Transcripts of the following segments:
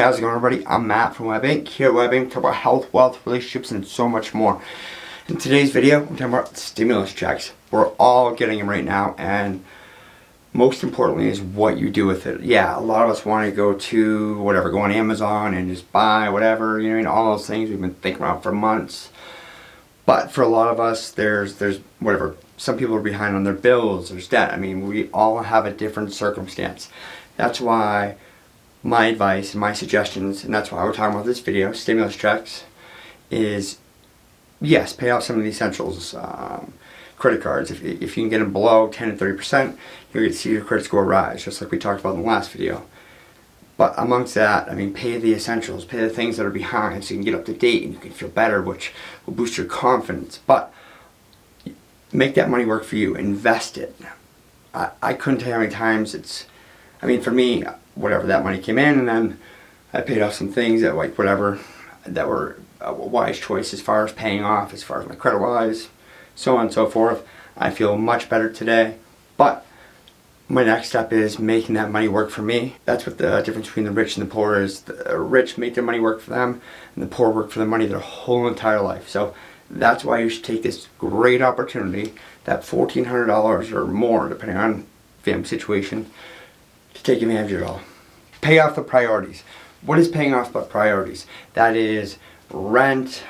how's it going, everybody? I'm Matt from Webb-Inc. Here at Webb-Inc, talk about health, wealth, relationships, and so much more. In today's video, I'm talking about stimulus checks. We're all getting them right now, and most importantly is what you do with it. Yeah, a lot of us want to go to whatever, go on Amazon and just buy whatever, you know, all those things we've been thinking about for months. But for a lot of us, there's whatever. Some people are behind on their bills, there's debt. I mean, we all have a different circumstance. That's why my advice and my suggestions, and that's why we're talking about this video, stimulus checks, is yes, pay off some of the essentials. Credit cards, if you can get them below 10 to 30%, you're going to see your credit score rise, just like we talked about in the last video. But amongst that, I mean, pay the essentials, pay the things that are behind so you can get up to date and you can feel better, which will boost your confidence. But make that money work for you, invest it. I couldn't tell you how many times I mean, for me, whatever, that money came in and then I paid off some things that, like, whatever, that were a wise choice as far as paying off, as far as my credit wise, so on and so forth. I feel much better today, but my next step is making that money work for me. That's what the difference between the rich and the poor is. The rich make their money work for them, and the poor work for their money their whole entire life. So that's why you should take this great opportunity, that $1,400 or more, depending on family situation, to take advantage of it all. Pay off the priorities. What is paying off but priorities? That is rent,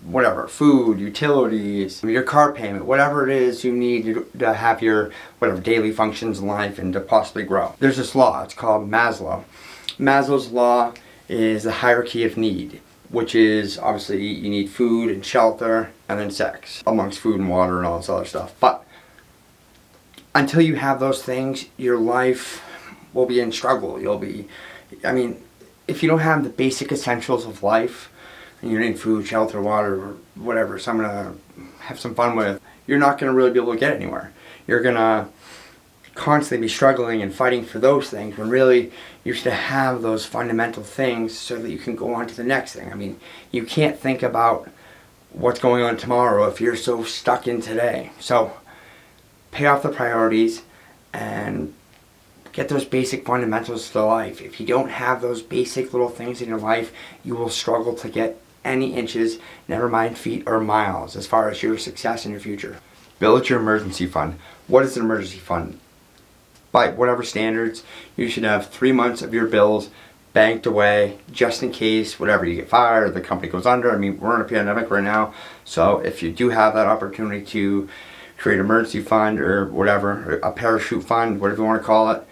whatever, food, utilities, your car payment, whatever it is you need to have your whatever daily functions in life and to possibly grow. There's this law, it's called Maslow. Maslow's law is the hierarchy of need, which is obviously you need food and shelter and then sex, amongst food and water and all this other stuff. But until you have those things, your life will be in struggle. I mean, if you don't have the basic essentials of life, and you need food, shelter, water, or whatever, someone to have some fun with, you're not going to really be able to get anywhere. You're going to constantly be struggling and fighting for those things when really you should have those fundamental things so that you can go on to the next thing. I mean, you can't think about what's going on tomorrow if you're so stuck in today. So pay off the priorities and get those basic fundamentals to life. If you don't have those basic little things in your life, you will struggle to get any inches, never mind feet or miles, as far as your success in your future. Build your emergency fund. What is an emergency fund? By whatever standards, you should have 3 months of your bills banked away just in case, whatever, you get fired or the company goes under. I mean, we're in a pandemic right now, so if you do have that opportunity to create an emergency fund or whatever, a parachute fund, whatever you want to call it,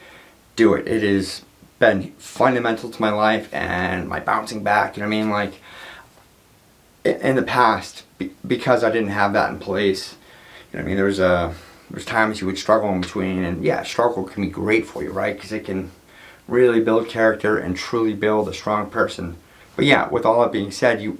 do it. It has been fundamental to my life and my bouncing back. You know what I mean? Like, in the past, because I didn't have that in place, you know what I mean, there's times you would struggle in between, and yeah, struggle can be great for you, right? Because it can really build character and truly build a strong person. But yeah, with all that being said,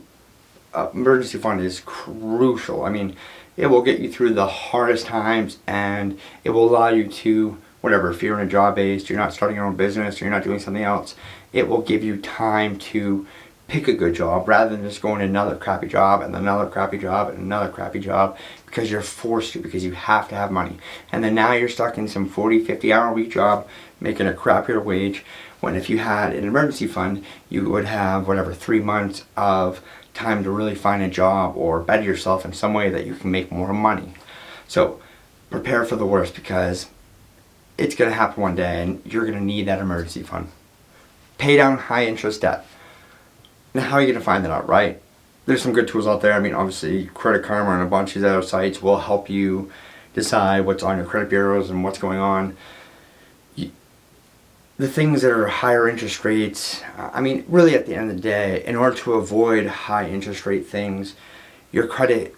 emergency fund is crucial. I mean, it will get you through the hardest times, and it will allow you to, whatever, if you're in a job based, you're not starting your own business, or you're not doing something else, it will give you time to pick a good job rather than just going to another crappy job and another crappy job and another crappy job, because you're forced to, because you have to have money. And then now you're stuck in some 40, 50 hour a week job making a crappier wage, when if you had an emergency fund, you would have whatever 3 months of time to really find a job or better yourself in some way that you can make more money. So prepare for the worst, because it's going to happen one day and you're going to need that emergency fund. Pay down high interest debt. Now, how are you going to find that out, right? There's some good tools out there. I mean, obviously, Credit Karma and a bunch of these other sites will help you decide what's on your credit bureaus and what's going on. The things that are higher interest rates, I mean, really at the end of the day, in order to avoid high interest rate things, your credit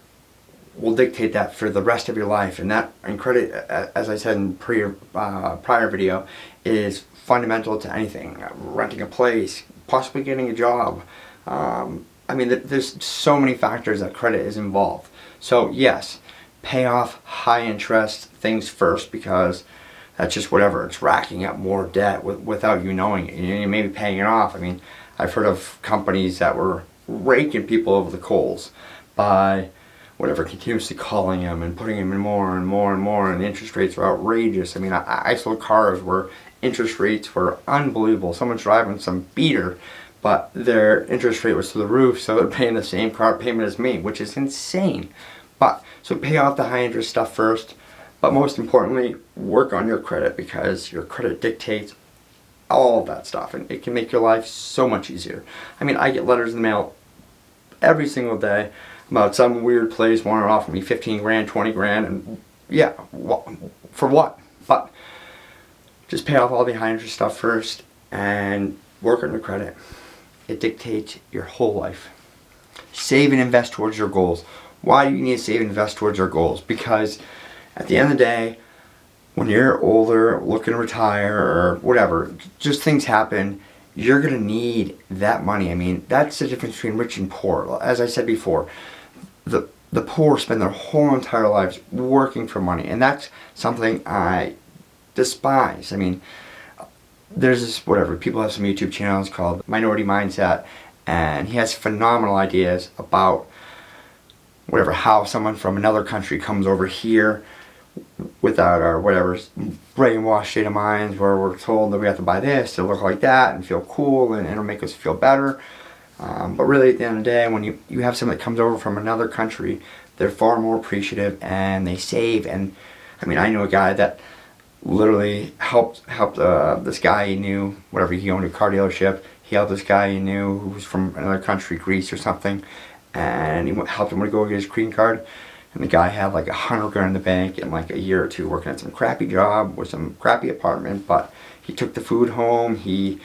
will dictate that for the rest of your life. And credit, as I said in prior video, is fundamental to anything. Renting a place, possibly getting a job. I mean, there's so many factors that credit is involved. So yes, pay off high interest things first, because that's just whatever, it's racking up more debt without you knowing it. You may be paying it off. I mean, I've heard of companies that were raking people over the coals by whatever, continuously calling him and putting him in more and more and more, and the interest rates were outrageous. I mean, I sold cars where interest rates were unbelievable. Someone's driving some beater, but their interest rate was to the roof, so they're paying the same car payment as me, which is insane. But, so pay off the high interest stuff first, but most importantly, work on your credit, because your credit dictates all of that stuff, and it can make your life so much easier. I mean, I get letters in the mail every single day about some weird place wanting to offer me 15 grand, 20 grand, and yeah, for what? But just pay off all the high interest stuff first and work on your credit. It dictates your whole life. Save and invest towards your goals. Why do you need to save and invest towards your goals? Because at the end of the day, when you're older, looking to retire or whatever, just things happen, you're going to need that money. I mean, that's the difference between rich and poor. As I said before, the poor spend their whole entire lives working for money, and that's something I despise. I mean, there's this, whatever, people have some YouTube channels called Minority Mindset, and he has phenomenal ideas about whatever, how someone from another country comes over here without our whatever brainwashed state of minds, where we're told that we have to buy this to look like that and feel cool, and it'll make us feel better. But really, at the end of the day, when you have someone that comes over from another country, they're far more appreciative and they save. And I mean, I know a guy that literally helped this guy he knew, whatever, he owned a car dealership. He helped this guy he knew who was from another country, Greece or something, and he helped him to go get his green card. And the guy had like 100 grand in the bank in like a year or two, working at some crappy job with some crappy apartment. But he took the food home. He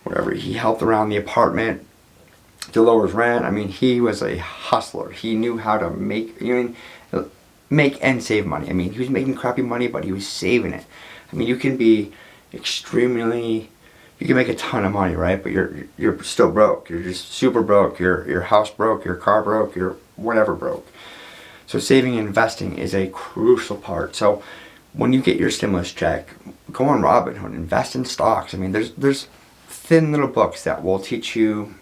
helped around the apartment to lower his rent. I mean, he was a hustler. He knew how to make and save money. I mean, he was making crappy money, but he was saving it. I mean, you can be you can make a ton of money, right? But you're still broke. You're just super broke. Your house broke. Your car broke. Your whatever broke. So saving and investing is a crucial part. So when you get your stimulus check, go on Robinhood, invest in stocks. I mean, there's thin little books that will teach you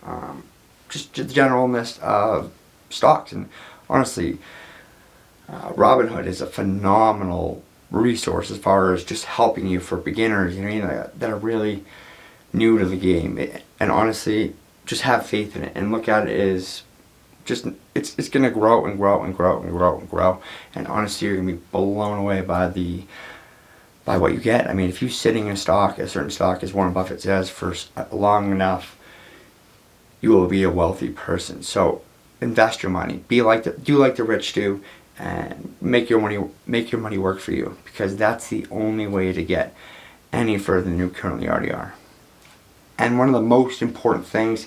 just the generalness of stocks. And honestly, Robinhood is a phenomenal resource as far as just helping you for beginners, that are really new to the game. And honestly, just have faith in it and look at it as just it's gonna grow and grow and grow and grow and grow. And honestly, you're gonna be blown away by what you get. I mean, if you're sitting in a certain stock, as Warren Buffett says, for long enough, you will be a wealthy person. So invest your money. Do like the rich do, and make your money work for you, because that's the only way to get any further than you currently already are. And one of the most important things,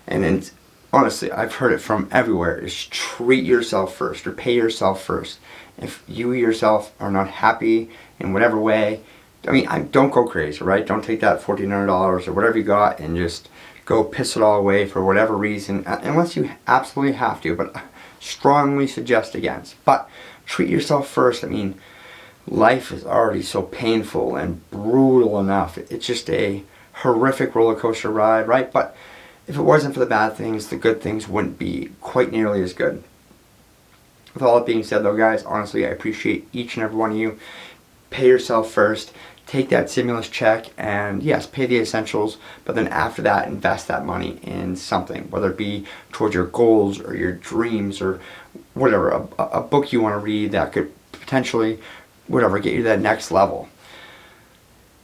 and honestly, I've heard it from everywhere, is treat yourself first, or pay yourself first. If you yourself are not happy in whatever way, I mean, don't go crazy, right? Don't take that $1,400 or whatever you got and just go piss it all away for whatever reason, unless you absolutely have to, but I strongly suggest against. But treat yourself first. I mean, life is already so painful and brutal enough. It's just a horrific roller coaster ride, right? But if it wasn't for the bad things, the good things wouldn't be quite nearly as good. With all that being said, though, guys, honestly, I appreciate each and every one of you. Pay yourself first. Take that stimulus check and, yes, pay the essentials, but then after that, invest that money in something, whether it be towards your goals or your dreams or whatever, a book you want to read that could potentially, whatever, get you to that next level.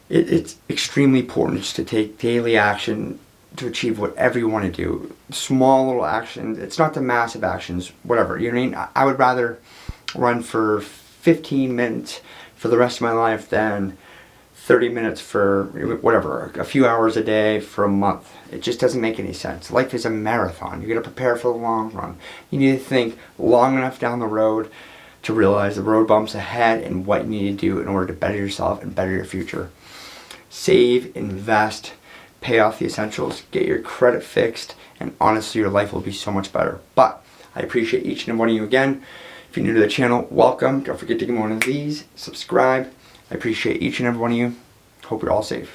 It's extremely important just to take daily action to achieve whatever you want to do. Small little actions. It's not the massive actions, whatever. You know what I mean? I would rather run for 15 minutes for the rest of my life than 30 minutes for whatever, a few hours a day for a month. It just doesn't make any sense. Life is a marathon. You're going to prepare for the long run. You need to think long enough down the road to realize the road bumps ahead and what you need to do in order to better yourself and better your future. Save, invest, pay off the essentials, get your credit fixed, and honestly, your life will be so much better. But I appreciate each and every one of you again. If you're new to the channel, welcome. Don't forget to give me one of these. Subscribe. I appreciate each and every one of you. Hope you're all safe.